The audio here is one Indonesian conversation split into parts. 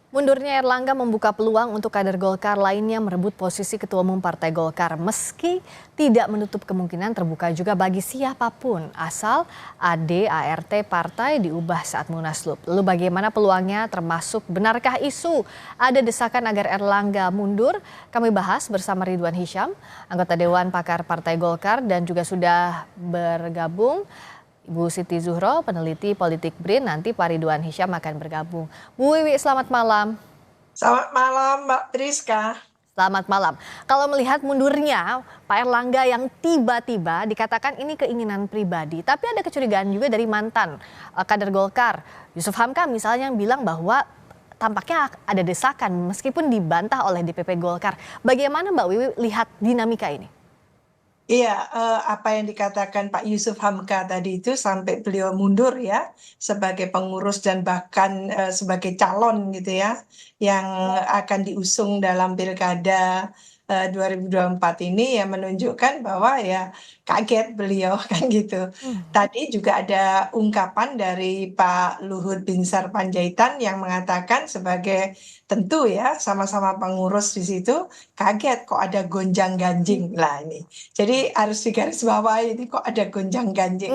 Mundurnya Erlangga membuka peluang untuk kader Golkar lainnya merebut posisi Ketua Umum Partai Golkar meski tidak menutup kemungkinan terbuka juga bagi siapapun asal AD/ART partai diubah saat Munaslup. Lalu bagaimana peluangnya termasuk benarkah isu ada desakan agar Erlangga mundur? Kami bahas bersama Ridwan Hisyam, anggota Dewan Pakar Partai Golkar dan juga sudah bergabung Ibu Siti Zuhro, peneliti politik BRIN, nanti Pak Ridwan Hisyam akan bergabung. Bu Wiwi, selamat malam. Selamat malam Mbak Priska. Selamat malam. Kalau melihat mundurnya Pak Erlangga yang tiba-tiba dikatakan ini keinginan pribadi, tapi ada kecurigaan juga dari mantan kader Golkar, Yusuf Hamka misalnya yang bilang bahwa tampaknya ada desakan meskipun dibantah oleh DPP Golkar. Bagaimana Mbak Wiwi lihat dinamika ini? Iya, apa yang dikatakan Pak Yusuf Hamka tadi itu sampai beliau mundur ya sebagai pengurus dan bahkan sebagai calon gitu ya yang akan diusung dalam Pilkada 2024 ini ya menunjukkan bahwa ya kaget beliau kan gitu. Tadi juga ada ungkapan dari Pak Luhut Binsar Panjaitan yang mengatakan sebagai tentu ya sama-sama pengurus di situ kaget kok ada gonjang-ganjing lah ini. Jadi harus digarisbawahi ini kok ada gonjang-ganjing.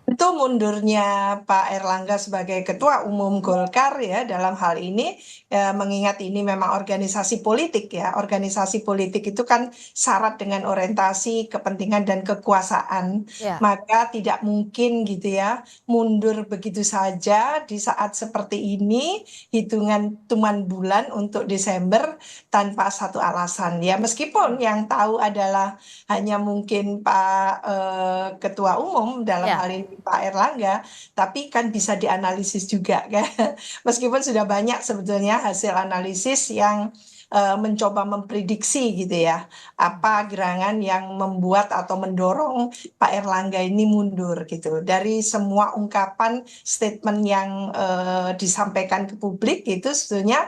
Itu mundurnya Pak Erlangga sebagai Ketua Umum Golkar ya dalam hal ini mengingat ini memang organisasi politik ya. Organisasi politik itu kan syarat dengan orientasi, kepentingan dan kekuasaan. Ya. Maka tidak mungkin gitu ya mundur begitu saja di saat seperti ini hitungan bulan untuk Desember tanpa satu alasan ya. Meskipun yang tahu adalah hanya mungkin Pak Ketua Umum dalam hal ini Pak Erlangga, tapi kan bisa dianalisis juga kan. Meskipun sudah banyak sebetulnya hasil analisis yang mencoba memprediksi gitu ya, apa gerangan yang membuat atau mendorong Pak Erlangga ini mundur gitu. Dari semua ungkapan statement yang disampaikan ke publik itu sebetulnya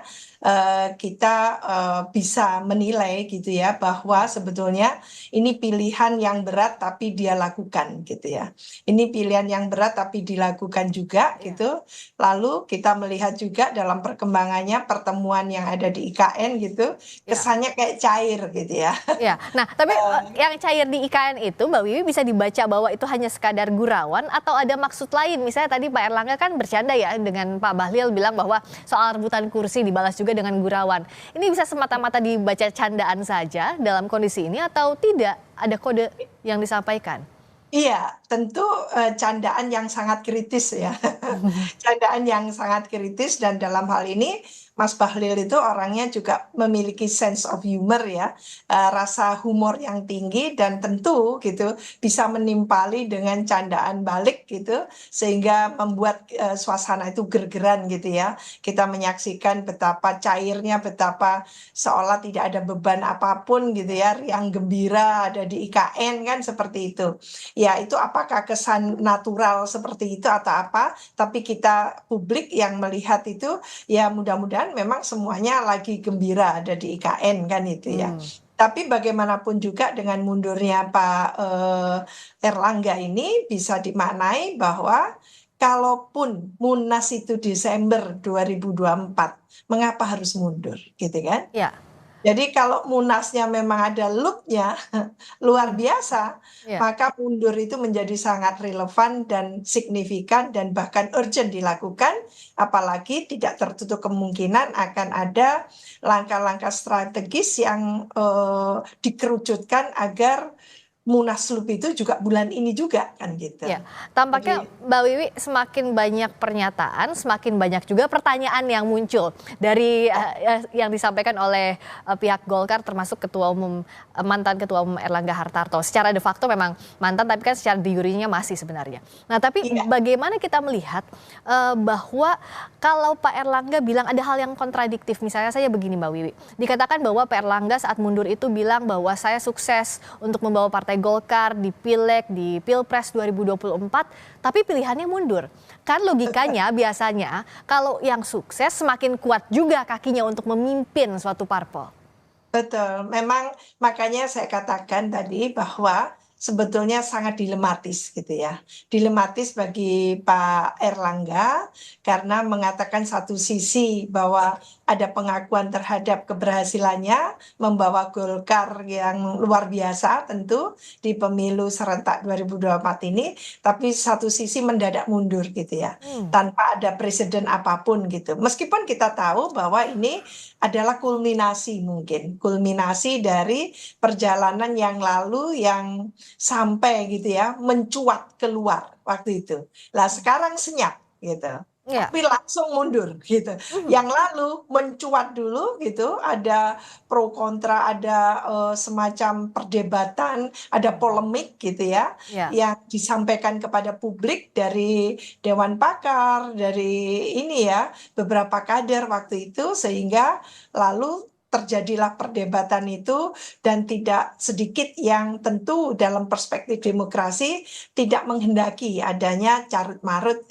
kita bisa menilai gitu ya bahwa sebetulnya ini pilihan yang berat tapi dia lakukan gitu ya. Ini pilihan yang berat tapi dilakukan juga gitu. Lalu kita melihat juga dalam perkembangannya pertemuan yang ada di IKN gitu, kesannya kayak cair gitu ya. Ya, nah tapi yang cair di IKN itu Mbak Wiwi bisa dibaca bahwa itu hanya sekadar gurauan atau ada maksud lain? Misalnya tadi Pak Erlangga kan bercanda ya dengan Pak Bahlil bilang bahwa soal rebutan kursi dibalas juga dengan gurauan. Ini bisa semata-mata dibaca candaan saja dalam kondisi ini atau tidak ada kode yang disampaikan? Iya, tentu candaan yang sangat kritis ya. Candaan yang sangat kritis dan dalam hal ini Mas Bahlil itu orangnya juga memiliki sense of humor ya, rasa humor yang tinggi dan tentu gitu bisa menimpali dengan candaan balik gitu sehingga membuat suasana itu gergeran gitu ya. Kita menyaksikan betapa cairnya, betapa seolah tidak ada beban apapun gitu ya, riang gembira ada di IKN kan seperti itu. Ya itu apakah kesan natural seperti itu atau apa, tapi kita publik yang melihat itu ya mudah-mudahan memang semuanya lagi gembira ada di IKN kan itu ya. Tapi bagaimanapun juga dengan mundurnya Pak Erlangga ini bisa dimaknai bahwa kalaupun Munas itu Desember 2024, mengapa harus mundur gitu kan? Ya. Jadi kalau Munasnya memang ada loop-nya luar biasa, maka mundur itu menjadi sangat relevan dan signifikan dan bahkan urgent dilakukan, apalagi tidak tertutup kemungkinan akan ada langkah-langkah strategis yang dikerucutkan agar Munaslup itu juga bulan ini juga kan gitu. Ya, tampaknya Mbak Wiwi semakin banyak pernyataan, semakin banyak juga pertanyaan yang muncul dari yang disampaikan oleh pihak Golkar termasuk mantan Ketua Umum Erlangga Hartarto. Secara de facto memang mantan tapi kan secara de jure-nya masih sebenarnya. Nah, tapi bagaimana kita melihat bahwa kalau Pak Erlangga bilang ada hal yang kontradiktif, misalnya saya begini Mbak Wiwi, dikatakan bahwa Pak Erlangga saat mundur itu bilang bahwa saya sukses untuk membawa Partai Golkar di Pileg, di Pilpres 2024, tapi pilihannya mundur. Kan logikanya biasanya kalau yang sukses semakin kuat juga kakinya untuk memimpin suatu parpol. Betul, memang makanya saya katakan tadi bahwa sebetulnya sangat dilematis gitu ya. Dilematis bagi Pak Erlangga karena mengatakan satu sisi bahwa ada pengakuan terhadap keberhasilannya membawa Golkar yang luar biasa tentu di pemilu serentak 2024 ini, tapi satu sisi mendadak mundur gitu ya, Hmm, tanpa ada presiden apapun gitu. Meskipun kita tahu bahwa ini adalah kulminasi mungkin, kulminasi dari perjalanan yang lalu yang sampai gitu ya, mencuat keluar waktu itu. Lah sekarang senyap gitu. ya. Tapi langsung mundur gitu. Mhm, Yang lalu mencuat dulu gitu, ada pro kontra, ada semacam perdebatan, ada polemik gitu ya, ya. yang disampaikan kepada publik dari Dewan Pakar, dari ini ya, beberapa kader waktu itu, sehingga lalu terjadilah perdebatan itu dan tidak sedikit yang tentu dalam perspektif demokrasi tidak menghendaki adanya carut-marut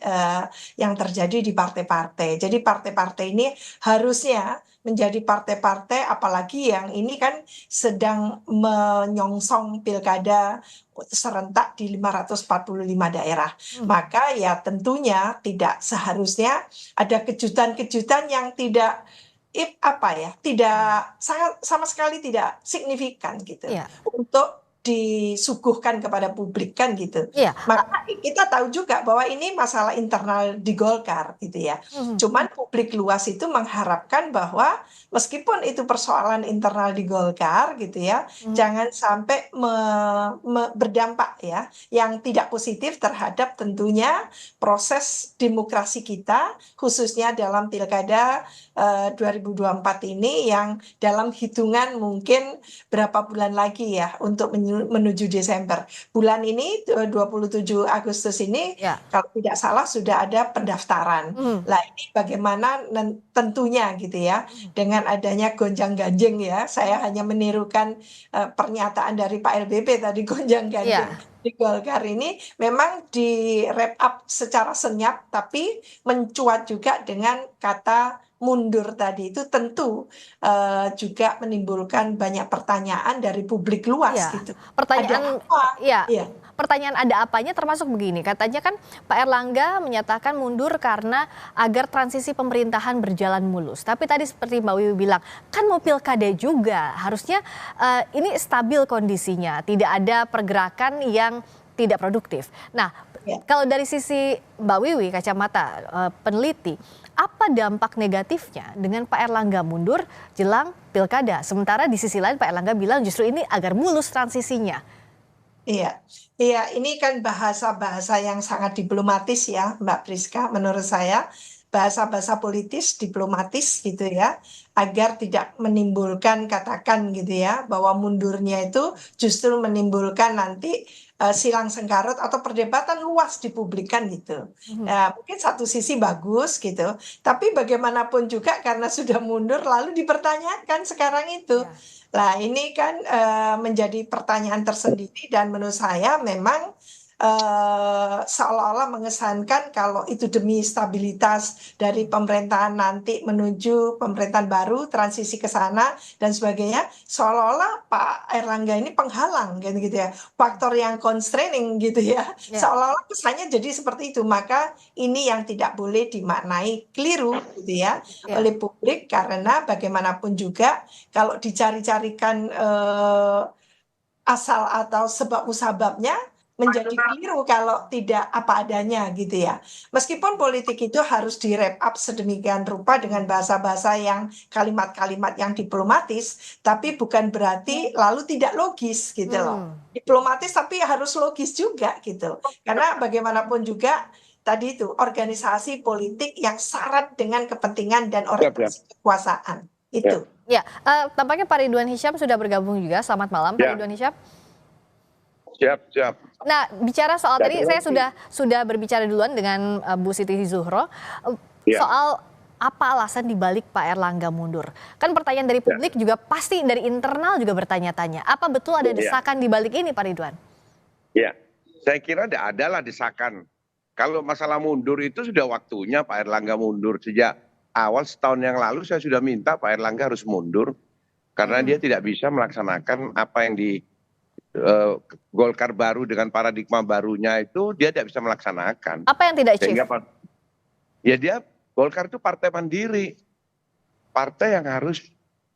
yang terjadi di partai-partai. Jadi partai-partai ini harusnya menjadi partai-partai apalagi yang ini kan sedang menyongsong pilkada serentak di 545 daerah. Hmm, Maka ya tentunya tidak seharusnya ada kejutan-kejutan yang tidak apa ya, tidak sangat sama sekali tidak signifikan gitu iya, untuk disuguhkan kepada publik kan gitu. iya. Maka kita tahu juga bahwa ini masalah internal di Golkar gitu ya. Mhm, Cuman publik luas itu mengharapkan bahwa meskipun itu persoalan internal di Golkar gitu ya, mhm. jangan sampai berdampak ya yang tidak positif terhadap tentunya proses demokrasi kita khususnya dalam pilkada 2024 ini yang dalam hitungan mungkin berapa bulan lagi ya untuk menuju Desember. Bulan ini 27 Agustus ini Ya. kalau tidak salah sudah ada pendaftaran. Mhm, Lah ini bagaimana tentunya gitu ya mhm. dengan adanya gonjang-ganjing ya. Saya hanya menirukan pernyataan dari Pak LBP tadi gonjang-ganjing Iya. di Golkar ini memang di wrap up secara senyap tapi mencuat juga dengan kata mundur tadi itu tentu juga menimbulkan banyak pertanyaan dari publik luas Iya, gitu. Ada pertanyaan apa? iya, Iya, pertanyaan ada apanya termasuk begini, katanya kan Pak Erlangga menyatakan mundur karena agar transisi pemerintahan berjalan mulus. Tapi tadi seperti Mbak Wiwi bilang, kan mau pilkada juga, harusnya ini stabil kondisinya, tidak ada pergerakan yang tidak produktif. Nah, iya. kalau dari sisi Mbak Wiwi, kacamata peneliti, apa dampak negatifnya dengan Pak Erlangga mundur jelang pilkada? Sementara di sisi lain Pak Erlangga bilang justru ini agar mulus transisinya. Iya, iya, ini kan bahasa-bahasa yang sangat diplomatis ya, Mbak Priska, menurut saya bahasa-bahasa politis diplomatis gitu ya, agar tidak menimbulkan katakan gitu ya, bahwa mundurnya itu justru menimbulkan nanti silang sengkarut atau perdebatan luas di publik kan gitu. Mhm. Ya, mungkin satu sisi bagus gitu, tapi bagaimanapun juga karena sudah mundur lalu dipertanyakan sekarang itu. Ya. Nah, ini kan menjadi pertanyaan tersendiri dan menurut saya memang seolah-olah mengesankan kalau itu demi stabilitas dari pemerintahan nanti menuju pemerintahan baru, transisi ke sana dan sebagainya, seolah-olah Pak Erlangga ini penghalang gitu ya, faktor yang constraining gitu ya, Ya. seolah-olah kesannya jadi seperti itu. Maka ini yang tidak boleh dimaknai keliru gitu ya Ya. oleh publik karena bagaimanapun juga kalau dicari-carikan asal atau sebab musababnya menjadi keliru kalau tidak apa adanya gitu ya. Meskipun politik itu harus di wrap up sedemikian rupa dengan bahasa-bahasa yang kalimat-kalimat yang diplomatis, tapi bukan berarti lalu tidak logis gitu loh. Hmm. Diplomatis tapi harus logis juga gitu. Karena bagaimanapun juga tadi itu organisasi politik yang syarat dengan kepentingan dan Siap, siap. orientasi kekuasaan. Ya, Itu. Ya, tampaknya Pak Ridwan Hisyam sudah bergabung juga. Selamat malam Pak ya, Ridwan Hisyam. siap, siap. Nah, bicara soal Ya, tadi terima saya kasih. sudah berbicara duluan dengan Bu Siti Zuhro Ya, soal apa alasan dibalik Pak Erlangga mundur. Kan pertanyaan dari ya, publik juga pasti dari internal juga bertanya-tanya. Apa betul ada ya, desakan dibalik ini Pak Ridwan? ya. Saya kira tidak ada lah desakan. Kalau masalah mundur itu sudah waktunya Pak Erlangga mundur. Sejak awal setahun yang lalu saya sudah minta Pak Erlangga harus mundur. Karena dia Hmm. tidak bisa melaksanakan apa yang eh, Golkar baru dengan paradigma barunya itu dia tidak bisa melaksanakan. Apa yang tidak achieve? Sehingga ya dia Golkar itu partai mandiri, partai yang harus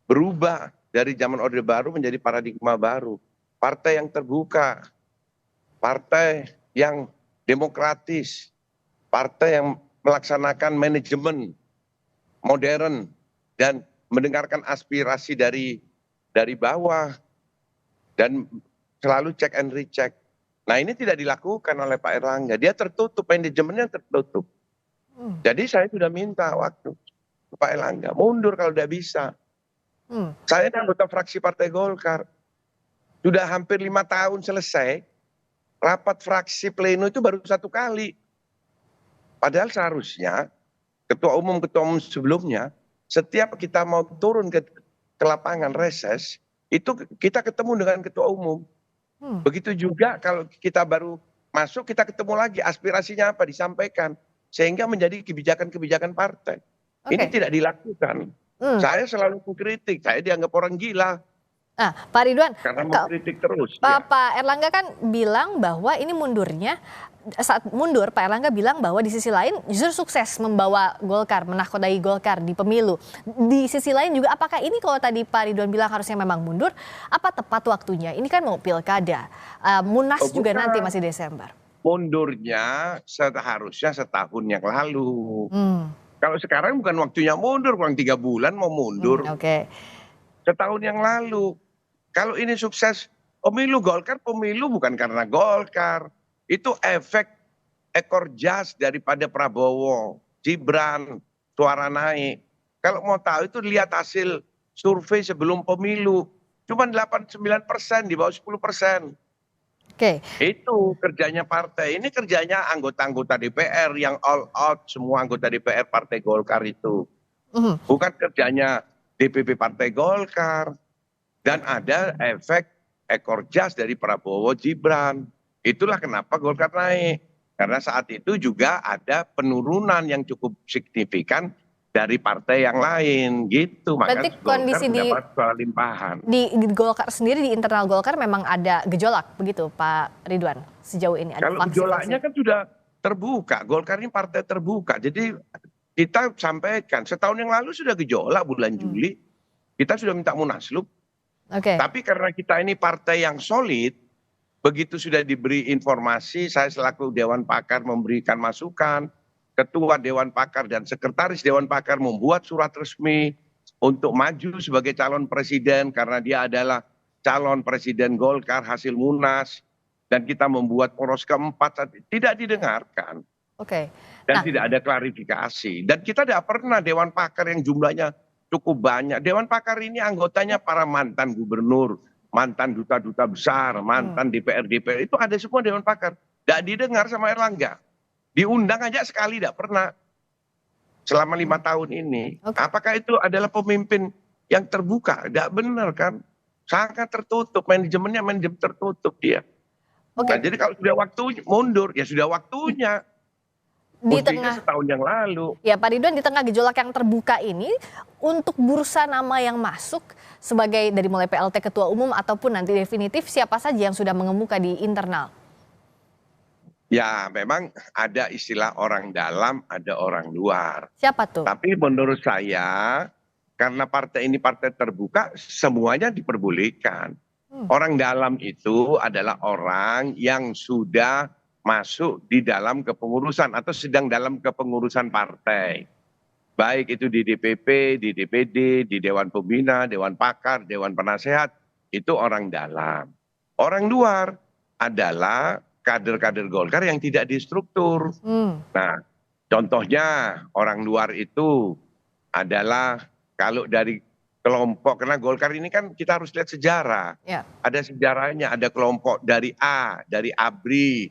berubah dari zaman Orde Baru menjadi paradigma baru, partai yang terbuka, partai yang demokratis, partai yang melaksanakan manajemen modern dan mendengarkan aspirasi dari bawah dan selalu check and recheck. Nah ini tidak dilakukan oleh Pak Erlangga, dia tertutup, manajemennya tertutup. Jadi saya sudah minta waktu ke Pak Erlangga mundur kalau tidak bisa. Saya ini anggota fraksi Partai Golkar, sudah hampir 5 tahun selesai, rapat fraksi pleno itu baru 1 kali. Padahal seharusnya ketua umum sebelumnya, setiap kita mau turun ke lapangan reses, itu kita ketemu dengan ketua umum. Begitu juga kalau kita baru masuk, kita ketemu lagi aspirasinya apa, disampaikan. Sehingga menjadi kebijakan-kebijakan partai. Ini tidak dilakukan. Saya selalu mengkritik, saya dianggap orang gila. Nah, Pak Ridwan, karena mengkritik terus. Pak Erlangga kan bilang bahwa ini mundurnya, saat mundur Pak Erlangga bilang bahwa di sisi lain justru sukses membawa Golkar, menahkodai Golkar di pemilu. Di sisi lain juga apakah ini kalau tadi Pak Ridwan bilang harusnya memang mundur, apa tepat waktunya? Ini kan mau pilkada, Munas juga nanti masih Desember. Mundurnya seharusnya setahun yang lalu. Kalau sekarang bukan waktunya mundur, kurang 3 bulan mau mundur. Setahun yang lalu. Kalau ini sukses pemilu Golkar, pemilu bukan karena Golkar. Itu efek ekor jas daripada Prabowo, Gibran, suara naik. Kalau mau tahu itu lihat hasil survei sebelum pemilu. Cuma 8-9%, di bawah 10%. Itu kerjanya partai. Ini kerjanya anggota-anggota DPR yang all out, semua anggota DPR Partai Golkar itu. Bukan kerjanya DPP Partai Golkar. Dan ada efek ekor jas dari Prabowo Gibran. Itulah kenapa Golkar naik. Karena saat itu juga ada penurunan yang cukup signifikan dari partai yang lain gitu. Berarti kondisi di Golkar sendiri, di internal Golkar memang ada gejolak begitu Pak Ridwan sejauh ini? Kalau gejolaknya kan sudah terbuka, Golkar ini partai terbuka. Jadi kita sampaikan setahun yang lalu sudah gejolak bulan Juli, kita sudah minta munaslup. Tapi karena kita ini partai yang solid, begitu sudah diberi informasi, saya selaku Dewan Pakar memberikan masukan, Ketua Dewan Pakar dan Sekretaris Dewan Pakar membuat surat resmi untuk maju sebagai calon presiden karena dia adalah calon presiden Golkar hasil Munas, dan kita membuat poros keempat, tidak didengarkan. Dan tidak ada klarifikasi. Dan kita tidak pernah Dewan Pakar yang jumlahnya cukup banyak. Dewan Pakar ini anggotanya para mantan gubernur, mantan duta-duta besar, mantan DPR itu ada semua Dewan Pakar. Tidak didengar sama Erlangga. Diundang aja sekali tidak pernah selama 5 tahun ini. Apakah itu adalah pemimpin yang terbuka? Tidak benar kan? Sangat tertutup, manajemennya manajemen tertutup dia. Nah, jadi kalau sudah waktunya mundur, ya sudah waktunya. Di tengah setahun yang lalu. Ya Pak Ridwan, di tengah gejolak yang terbuka ini, untuk bursa nama yang masuk sebagai dari mulai PLT Ketua Umum ataupun nanti definitif, siapa saja yang sudah mengemuka di internal? Ya memang ada istilah orang dalam, ada orang luar. Siapa tuh? Tapi menurut saya, karena partai ini partai terbuka, semuanya diperbolehkan. Orang dalam itu adalah orang yang sudah masuk di dalam kepengurusan atau sedang dalam kepengurusan partai. Baik itu di DPP, di DPD, di Dewan Pembina, Dewan Pakar, Dewan Penasehat, itu orang dalam. Orang luar adalah kader-kader Golkar yang tidak distruktur. Nah, contohnya orang luar itu adalah kalau dari kelompok, karena Golkar ini kan kita harus lihat sejarah. Ada sejarahnya, ada kelompok dari A, dari ABRI,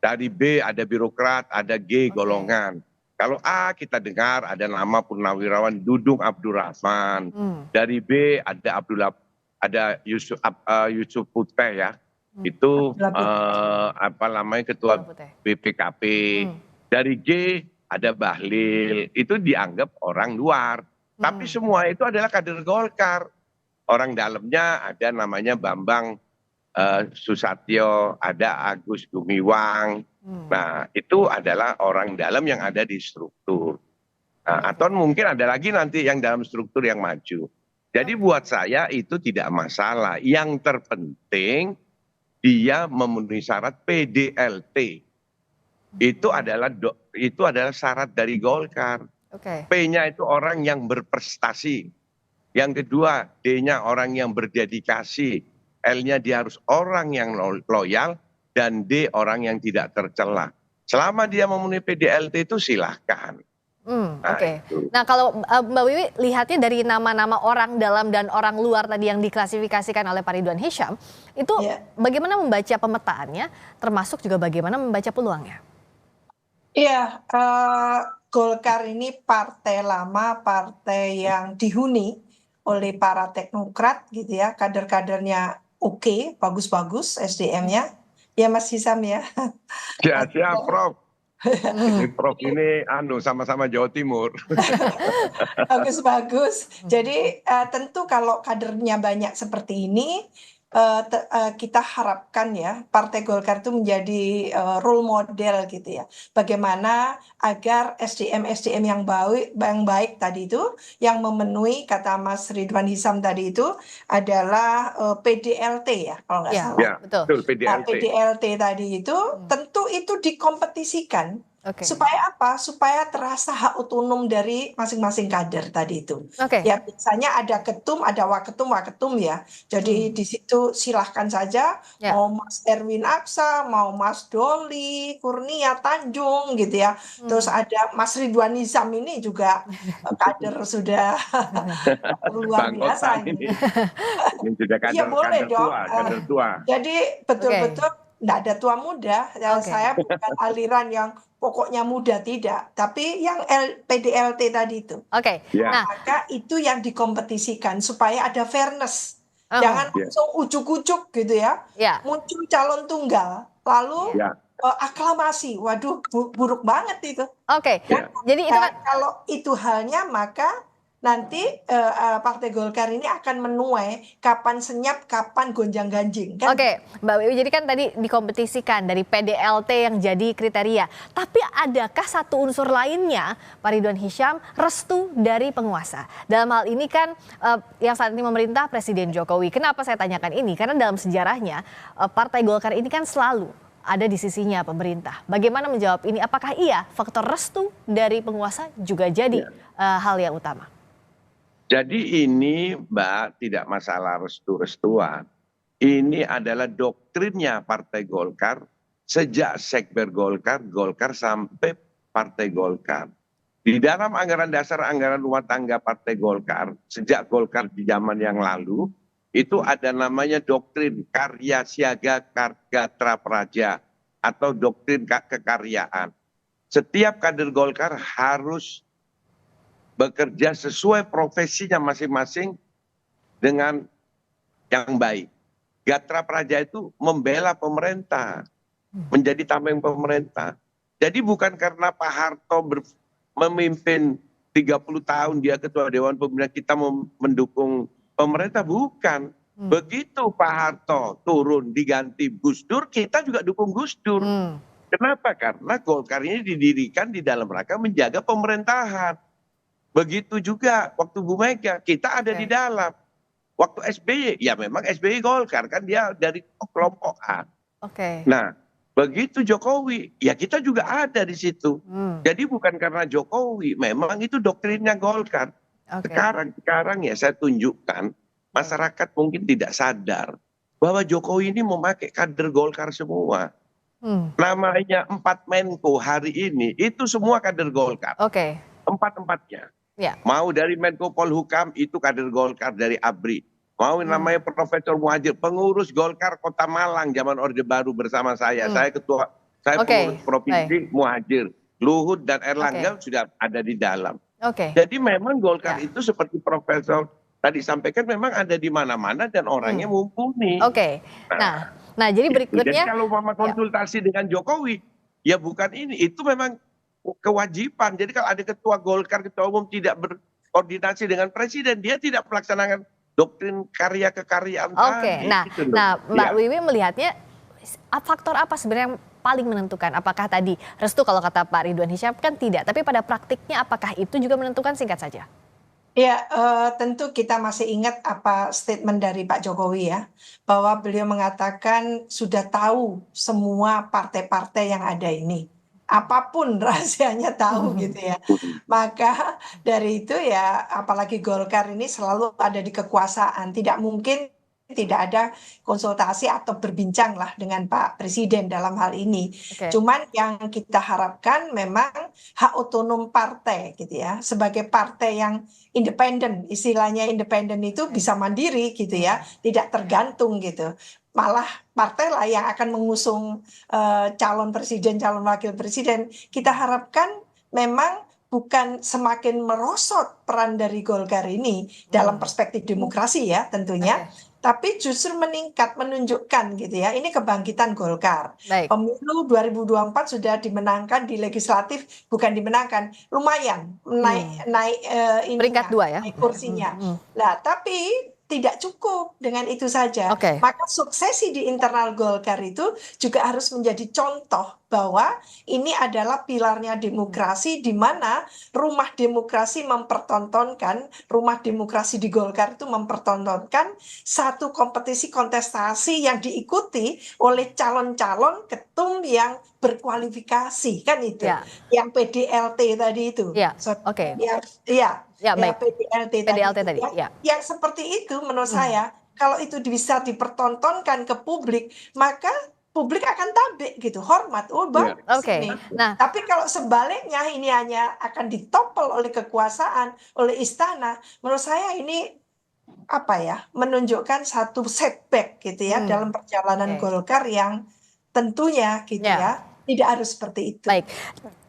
dari B ada birokrat, ada G golongan. Kalau A kita dengar ada nama Purnawirawan Dudung Abdurrahman. Dari B ada Yusuf Puteh ya. Itu apa namanya ketua BPKP. Dari G ada Bahlil, itu dianggap orang luar. Tapi semua itu adalah kader Golkar. Orang dalamnya ada namanya Bambang Susatyo, ada Agus Gumiwang. Nah, itu adalah orang dalam yang ada di struktur. Nah, atau mungkin ada lagi nanti yang dalam struktur yang maju. Jadi buat saya itu tidak masalah. Yang terpenting dia memenuhi syarat PDLT. Itu adalah syarat dari Golkar. P-nya itu orang yang berprestasi. Yang kedua, D-nya orang yang berdedikasi. L-nya dia harus orang yang loyal. Dan D, orang yang tidak tercela. Selama dia memenuhi PDLT itu silahkan. Nah kalau Mbak Wiwi lihatnya dari nama-nama orang dalam dan orang luar tadi yang diklasifikasikan oleh Pak Ridwan Hisyam, itu bagaimana membaca pemetaannya, termasuk juga bagaimana membaca peluangnya? Iya, Golkar ini partai lama, partai yang dihuni oleh para teknokrat gitu ya, kader-kadernya oke, bagus-bagus SDM-nya. Ya Mas Hisam ya. Ya siap Prof. Ini Prof ini sama-sama Jawa Timur. Bagus-bagus. Jadi tentu kalau kadernya banyak seperti ini, kita harapkan ya Partai Golkar itu menjadi role model gitu ya. Bagaimana agar SDM yang baik tadi itu, yang memenuhi kata Mas Ridwan Hisyam tadi itu adalah PDLT ya kalau nggak salah. Ya, betul PDLT. Nah, PDLT tadi itu tentu itu dikompetisikan. Supaya apa? Supaya terasa hak otonom dari masing-masing kader tadi itu. Ya biasanya ada ketum, ada waketum ya. Jadi di situ silahkan saja mau Mas Erwin Aksa, mau Mas Doli, Kurnia Tanjung gitu ya. Terus ada Mas Ridwan Hisyam ini juga kader sudah luar biasa ini. Ini sudah kader, boleh dong. Kader tua. Jadi betul-betul enggak ada tua muda. Saya bukan aliran yang pokoknya muda, tidak, tapi yang PDLT tadi itu. Maka itu yang dikompetisikan supaya ada fairness. Jangan langsung ujuk-ujuk gitu ya. Muncul calon tunggal, lalu aklamasi. Waduh, buruk banget itu. Jadi itu kalau itu halnya maka nanti Partai Golkar ini akan menuai kapan senyap, kapan gonjang-ganjing. Kan? Mbak Wiwi, jadi kan tadi dikompetisikan dari PDLT yang jadi kriteria. Tapi adakah satu unsur lainnya, Pak Ridwan Hisyam, restu dari penguasa? Dalam hal ini kan yang saat ini memerintah Presiden Jokowi. Kenapa saya tanyakan ini? Karena dalam sejarahnya Partai Golkar ini kan selalu ada di sisinya pemerintah. Bagaimana menjawab ini? Apakah iya faktor restu dari penguasa juga jadi hal yang utama? Jadi ini Mbak tidak masalah restu-restuan. Ini adalah doktrinnya Partai Golkar sejak Sekber Golkar sampai Partai Golkar. Di dalam anggaran dasar anggaran rumah tangga Partai Golkar, sejak Golkar di zaman yang lalu, itu ada namanya doktrin karya siaga karya praja atau doktrin kekaryaan. Setiap kader Golkar harus bekerja sesuai profesinya masing-masing dengan yang baik. Gatra Praja itu membela pemerintah, menjadi tameng pemerintah. Jadi bukan karena Pak Harto memimpin 30 tahun dia ketua Dewan Pembina kita mendukung pemerintah, bukan. Begitu Pak Harto turun diganti Gus Dur, kita juga dukung Gus Dur. Kenapa? Karena Golkar ini didirikan di dalam rangka menjaga pemerintahan. Begitu juga waktu Bu Mega, kita ada di dalam. Waktu SBY, ya memang SBY Golkar, kan dia dari kelompok A. Nah, begitu Jokowi, ya kita juga ada di situ. Jadi bukan karena Jokowi, memang itu doktrinnya Golkar. Sekarang ya saya tunjukkan, masyarakat mungkin tidak sadar bahwa Jokowi ini memakai kader Golkar semua. Namanya 4 Menko hari ini, itu semua kader Golkar. Empat-empatnya. Mau dari Menko Polhukam itu kader Golkar dari ABRI. Mau namanya Profesor Muhajir, pengurus Golkar Kota Malang zaman Orde Baru bersama saya. Saya pengurus provinsi Muhajir. Luhut dan Erlangga sudah ada di dalam. Jadi memang Golkar itu seperti Profesor tadi sampaikan memang ada di mana-mana dan orangnya mumpuni. Nah jadi berikutnya. Jadi kalau mama konsultasi dengan Jokowi, ya bukan ini. Itu memang kewajiban. Jadi kalau ada ketua Golkar, ketua umum tidak berkoordinasi dengan presiden, dia tidak melaksanakan doktrin karya kekaryaan Oke, tadi. nah, Gitu loh. nah Mbak Ya. Wiwi melihatnya faktor apa sebenarnya yang paling menentukan? Apakah tadi restu kalau kata Pak Ridwan Hisyam kan tidak, tapi pada praktiknya apakah itu juga menentukan, singkat saja? Ya, tentu kita masih ingat apa statement dari Pak Jokowi ya, bahwa beliau mengatakan sudah tahu semua partai-partai yang ada ini. Apapun rahasianya tahu gitu ya. Maka dari itu ya, apalagi Golkar ini selalu ada di kekuasaan. Tidak mungkin tidak ada konsultasi atau berbincang lah dengan Pak Presiden dalam hal ini. Oke, Cuman yang kita harapkan memang hak otonom partai gitu ya, sebagai partai yang independen, istilahnya independen itu bisa mandiri gitu ya, tidak tergantung gitu. Malah partai lah yang akan mengusung calon presiden, calon wakil presiden. Kita harapkan memang bukan semakin merosot peran dari Golkar ini dalam perspektif demokrasi ya tentunya, oke, tapi justru meningkat, menunjukkan gitu ya, ini kebangkitan Golkar. baik. Pemilu 2024 sudah dimenangkan di legislatif, bukan dimenangkan, lumayan naik naik Peringkat ininya, 2 ya? naik kursinya. Nah, tapi tidak cukup dengan itu saja. Oke. Maka suksesi di internal Golkar itu juga harus menjadi contoh bahwa ini adalah pilarnya demokrasi, di mana rumah demokrasi mempertontonkan, rumah demokrasi di Golkar itu mempertontonkan satu kompetisi kontestasi yang diikuti oleh calon-calon ketum yang berkualifikasi, kan itu, Ya, yang PDLT tadi itu. ya, So, oke. ya, ya, Ya, ya baik. PDLT PDLT tadi tadi, itu. ya. Yang seperti itu menurut saya, kalau itu bisa dipertontonkan ke publik, maka publik akan tabik gitu, hormat, oh Ya. bagus Oke, ini. nah, Tapi kalau sebaliknya ini hanya akan ditopel oleh kekuasaan, oleh istana, menurut saya ini apa ya, menunjukkan satu setback gitu ya dalam perjalanan oke. Golkar yang tentunya gitu Ya. ya tidak harus seperti itu. Baik,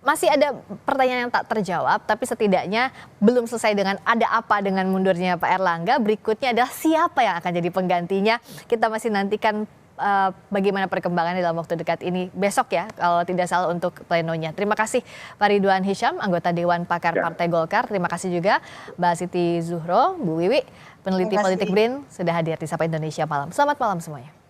masih ada pertanyaan yang tak terjawab, tapi setidaknya belum selesai dengan ada apa dengan mundurnya Pak Erlangga. Berikutnya adalah siapa yang akan jadi penggantinya. Kita masih nantikan bagaimana perkembangannya dalam waktu dekat ini. Besok ya, kalau tidak salah untuk plenonya. Terima kasih Pak Ridwan Hisyam, anggota Dewan Pakar Partai Golkar. Terima kasih juga Mbak Siti Zuhro, Bu Wiwi, peneliti Terima kasih. politik BRIN, sudah hadir di Sapa Indonesia Malam. Selamat malam semuanya.